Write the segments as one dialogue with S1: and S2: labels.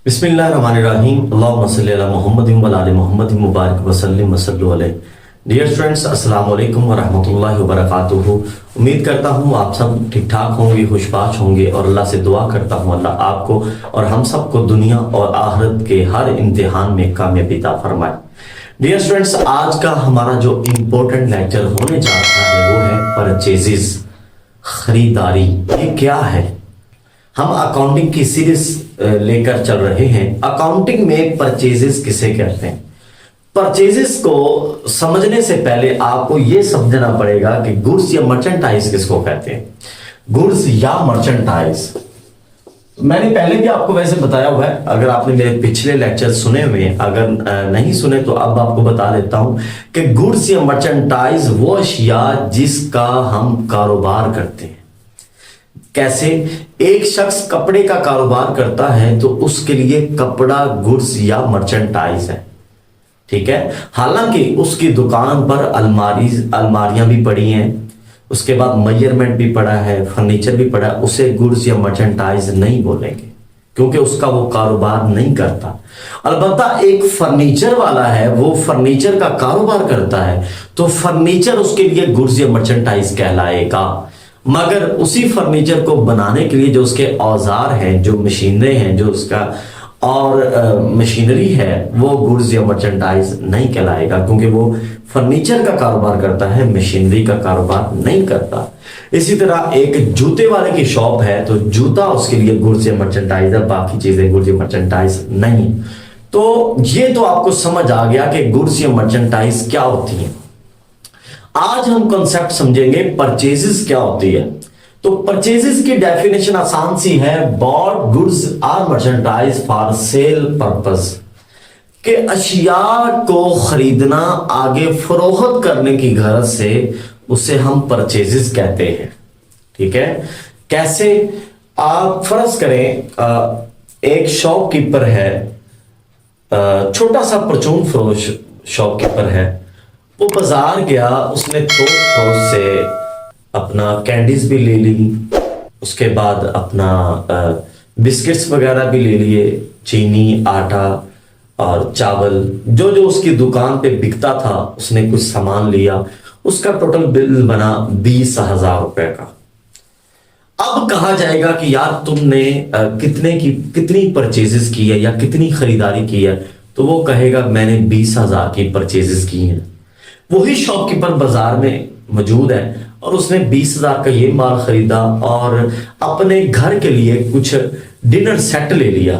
S1: बिस्मिल्लाहिर्रहमानिर्रहीम अल्लाहुम्मा सल्ली अला मुहम्मदिन व आलि मुहम्मदिन मुबारक वसल्लिम वसल्लु अलैहि। डियर स्टूडेंट्स, अस्सलाम वालेकुम व रहमतुल्लाहि व बरकातुहू। उम्मीद करता हूँ आप सब ठीक ठाक होंगे, खुशबाश होंगे और अल्लाह से दुआ करता हूँ अल्लाह आपको और हम सबको दुनिया और आखिरत के हर इम्तिहान में कामयाबी अता फरमाए। डियर स्टूडेंट्स, आज का हमारा जो इम्पोर्टेंट लेक्चर होने जा रहा है वो है परचेजेस, खरीदारी। ये क्या है? हम अकाउंटिंग की सीरीज लेकर चल रहे हैं। अकाउंटिंग में परचेजेस किसे कहते हैं? परचेजेस को समझने से पहले आपको यह समझना पड़ेगा कि गुड्स या मर्चेंटाइज किसको कहते हैं। गुड्स या मर्चेंटाइज मैंने पहले भी आपको वैसे बताया हुआ है, अगर आपने मेरे पिछले लेक्चर सुने हुए, अगर नहीं सुने तो अब आपको बता देता हूं कि गुड्स या मर्चेंटाइज वो अशिया जिसका हम कारोबार करते हैं। कैसे? एक शख्स कपड़े का कारोबार करता है तो उसके लिए कपड़ा गुड्स या मर्चेंटाइज है, ठीक है। हालांकि उसकी दुकान पर अलमारियां भी पड़ी हैं, उसके बाद मेजरमेंट भी पड़ा है, फर्नीचर भी पड़ा है, उसे गुड्स या मर्चेंटाइज नहीं बोलेंगे क्योंकि उसका वो कारोबार नहीं करता। अलबत्ता एक फर्नीचर वाला है, वो फर्नीचर का कारोबार करता है तो फर्नीचर उसके लिए गुड्स या मर्चेंटाइज कहलाएगा। मगर उसी फर्नीचर को बनाने के लिए जो उसके औजार हैं, जो मशीनें हैं, जो उसका और मशीनरी है, वो गुड्स या मर्चेंटाइज नहीं कहलाएगा क्योंकि वो फर्नीचर का कारोबार करता है, मशीनरी का कारोबार नहीं करता। इसी तरह एक जूते वाले की शॉप है तो जूता उसके लिए गुड्स या मर्चेंटाइज है, बाकी चीजें गुड्स या मर्चेंटाइज नहीं। तो ये तो आपको समझ आ गया कि गुड्स या मर्चेंटाइज क्या होती है। आज हम कॉन्सेप्ट समझेंगे परचेजेस क्या होती है। तो परचेजेस की डेफिनेशन आसान सी है, bought goods or merchandise for sale purpose, के अशिया को खरीदना आगे फरोख्त करने की गरज से उसे हम परचेजेस कहते हैं, ठीक है। कैसे? आप फर्ज करें एक शॉपकीपर है, छोटा सा परचून फरोश शॉपकीपर है, वो बाजार गया, उसने थोक से अपना कैंडीज भी ले ली, उसके बाद अपना बिस्किट्स वगैरह भी ले लिए, चीनी, आटा और चावल, जो जो उसकी दुकान पे बिकता था उसने कुछ सामान लिया। उसका टोटल बिल बना 20,000 रुपए का। अब कहा जाएगा कि यार तुमने कितनी परचेजेस की है या कितनी खरीदारी की है, तो वो कहेगा मैंने 20,000 की परचेजेस की हैं। वही शॉपकीपर बाजार में मौजूद है और उसने 20,000 का ये माल खरीदा और अपने घर के लिए कुछ डिनर सेट ले लिया,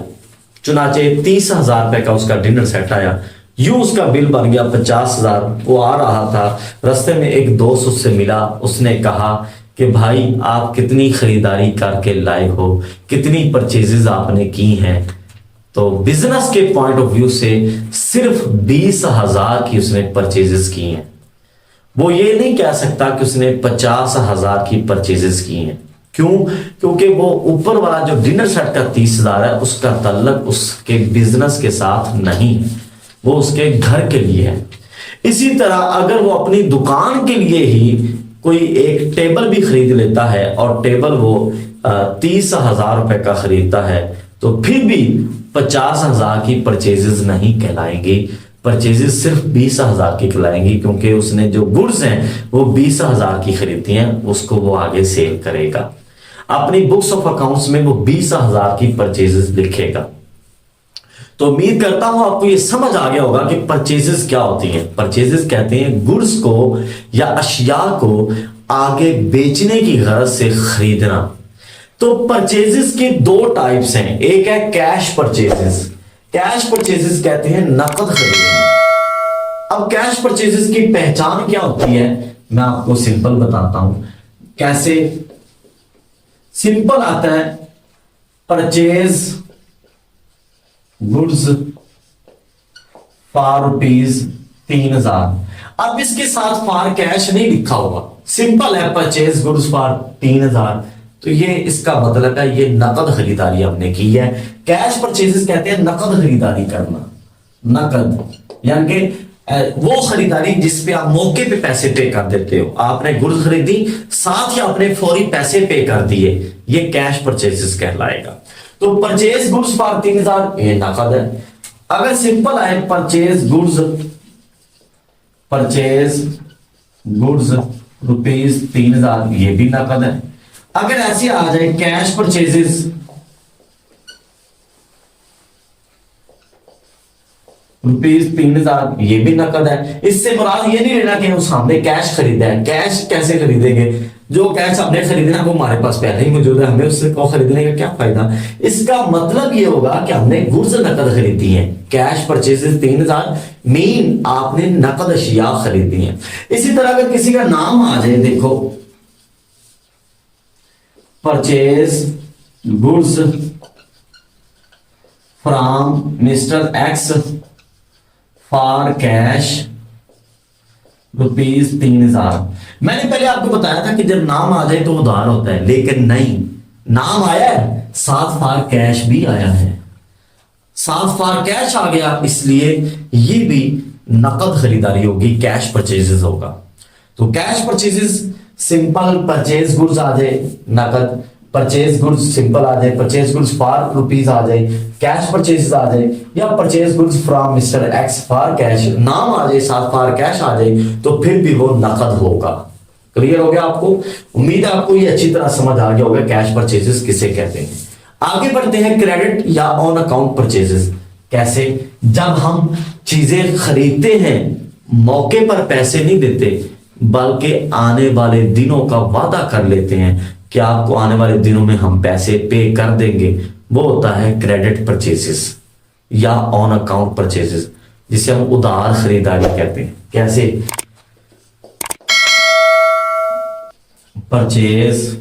S1: चुनाचे 30,000 रुपए का उसका डिनर सेट आया। यूं उसका बिल बन गया 50,000। वो आ रहा था, रास्ते में एक दोस्त उससे मिला, उसने कहा कि भाई आप कितनी खरीदारी करके लाए हो, कितनी परचेजेस आपने की हैं। तो बिजनेस के पॉइंट ऑफ व्यू से सिर्फ 20,000 की उसने परचेजेस की हैं। वो ये नहीं कह सकता कि उसने 50,000 की परचेजेस की हैं। क्यों? क्योंकि वो ऊपर वाला जो डिनर सेट का 30,000 है उसका तल्लक उसके बिजनेस के साथ नहीं है, वो उसके घर के लिए है। इसी तरह अगर वो अपनी दुकान के लिए ही कोई एक टेबल भी खरीद लेता है और टेबल वो 30,000 रुपए का खरीदता है तो फिर भी 50,000 की परचेजेस नहीं कहलाएंगी। परचेजेस सिर्फ 20,000 की कहलाएंगी क्योंकि उसने जो गुड्स हैं वो 20,000 की खरीदी हैं, उसको वो आगे सेल करेगा। अपनी बुक्स ऑफ अकाउंट्स में वो 20,000 की परचेजेस लिखेगा। तो उम्मीद करता हूं आपको ये समझ आ गया होगा कि परचेजेस क्या होती हैं। परचेजेस कहते हैं गुड्स को या अशिया को आगे बेचने की गरज से खरीदना। तो परचेजेस की दो टाइप्स हैं, एक है कैश परचेजेस। कैश परचेजेस कहते हैं नकद खरीदना। अब कैश परचेजेस की पहचान क्या होती है मैं आपको सिंपल बताता हूं। कैसे? सिंपल आता है, परचेज गुड्स फॉर रुपीज 3,000। अब इसके साथ फॉर कैश नहीं लिखा होगा, सिंपल है परचेज गुड्स फॉर 3,000। तो ये इसका मतलब है ये नकद खरीदारी हमने की है। कैश परचेजेस कहते हैं नकद खरीदारी करना। नकद यानी कि वो खरीदारी जिसपे आप मौके पे पैसे पे कर देते हो। आपने गुड्स खरीदी, साथ ही आपने फौरी पैसे पे कर दिए, ये कैश परचेजेस कहलाएगा। تو परचेज गुड्स फॉर 3000 ये नकद है। अगर सिंपल है परचेज गुड्स रुपीज 3000 ये भी नकद है। अगर ऐसे आ जाए कैश परचेजेस रुपीज 3000 ये भी नकद है। इससे मुराद ये नहीं लेना कि उस हमने कैश खरीदा है। कैश कैसे खरीदेंगे? जो कैश हमने खरीदना वो हमारे पास पहले ही मौजूद है, हमें उससे को खरीदने का क्या फायदा। इसका मतलब ये होगा कि हमने गुड्स नकद खरीदी है। कैश परचेजेस 3000 मीन आपने नकद अशिया खरीदी है। इसी तरह अगर किसी का नाम आ जाए, देखो purchase goods from mister X for cash rupees 3000। मैंने पहले आपको बताया था कि जब नाम आ जाए तो उधार होता है, लेकिन नहीं, नाम आया है साथ फॉर कैश भी आया है, साथ फॉर कैश आ गया, इसलिए ये भी नकद खरीदारी होगी, कैश परचेजेस होगा। तो cash purchases simple purchase goods आ जाए नकद, परचेज गुड्स सिंपल आ जाए, परचेज गुड्स फॉर रुपीज आ जाए, कैश परचेज आ जाए, या purchase goods from mister X for cash नाम आ जाए साथ फॉर कैश आ जाए, तो फिर भी वो नकद होगा। क्लियर हो गया आपको? उम्मीद है आपको ये अच्छी तरह समझ आ गया होगा कैश परचेजेस किसे कहते हैं। आगे बढ़ते हैं क्रेडिट या ऑन अकाउंट परचेजेस। कैसे? जब हम चीजें खरीदते हैं मौके पर पैसे नहीं देते, बल्कि आने वाले दिनों का वादा कर लेते हैं कि आपको आने वाले दिनों में हम पैसे पे कर देंगे, वो होता है क्रेडिट परचेजेस या ऑन अकाउंट परचेजेस, जिसे हम उधार खरीदारी कहते हैं। कैसे? Purchase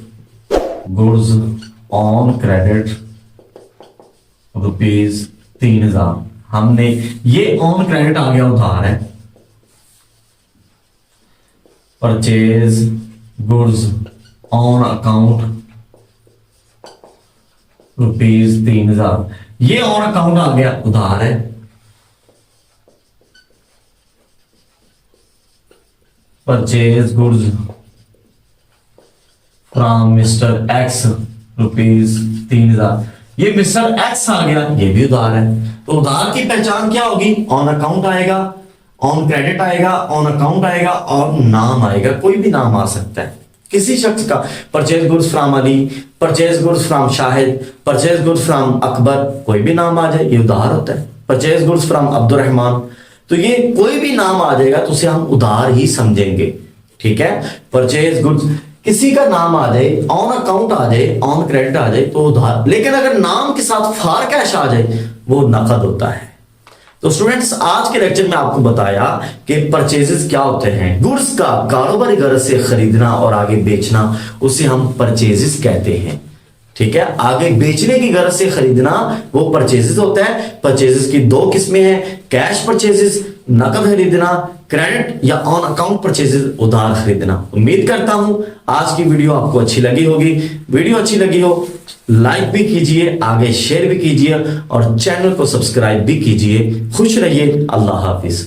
S1: goods on credit rupees 3000, हमने ये ऑन क्रेडिट आ गया, उधार है। Purchase goods on account rupees 3000, ये ऑन अकाउंट आ गया, उधार है। Purchase goods from mister x rupees 3000, ये मिस्टर एक्स आ गया, ये भी उधार है। तो उधार की पहचान क्या होगी? ऑन अकाउंट आएगा, ऑन क्रेडिट आएगा, ऑन अकाउंट आएगा और नाम आएगा, कोई भी नाम आ सकता है किसी शख्स का। Purchase goods from Ali, purchase goods from Shahid, purchase goods from Akbar, कोई भी नाम आ जाए ये उधार होता है। परचेज गुड्स फ्रॉम अब्दुर्रहमान, तो ये कोई भी नाम आ जाएगा तो उसे हम उधार ही समझेंगे। ठीक है? परचेज गुड्स, किसी का नाम आ जाए, ऑन अकाउंट आ जाए, ऑन क्रेडिट आ जाए तो उधार, लेकिन अगर नाम के साथ फॉर कैश आ जाए वो नकद होता है। तो स्टूडेंट्स आज के लेक्चर में आपको बताया कि परचेजेस क्या होते हैं। गुड्स का कारोबारी गरज से खरीदना और आगे बेचना, उसे हम परचेजेस कहते हैं। ठीक है? आगे बेचने की गरज से खरीदना वो परचेजेस होता है। परचेजेस की दो किस्में हैं, कैश परचेजेस नकद खरीदना, क्रेडिट या ऑन अकाउंट परचेजेस उधार खरीदना। उम्मीद करता हूं आज की वीडियो आपको अच्छी लगी होगी। वीडियो अच्छी लगी हो लाइक भी कीजिए, आगे शेयर भी कीजिए और चैनल को सब्सक्राइब भी कीजिए। खुश रहिए। अल्लाह हाफिज।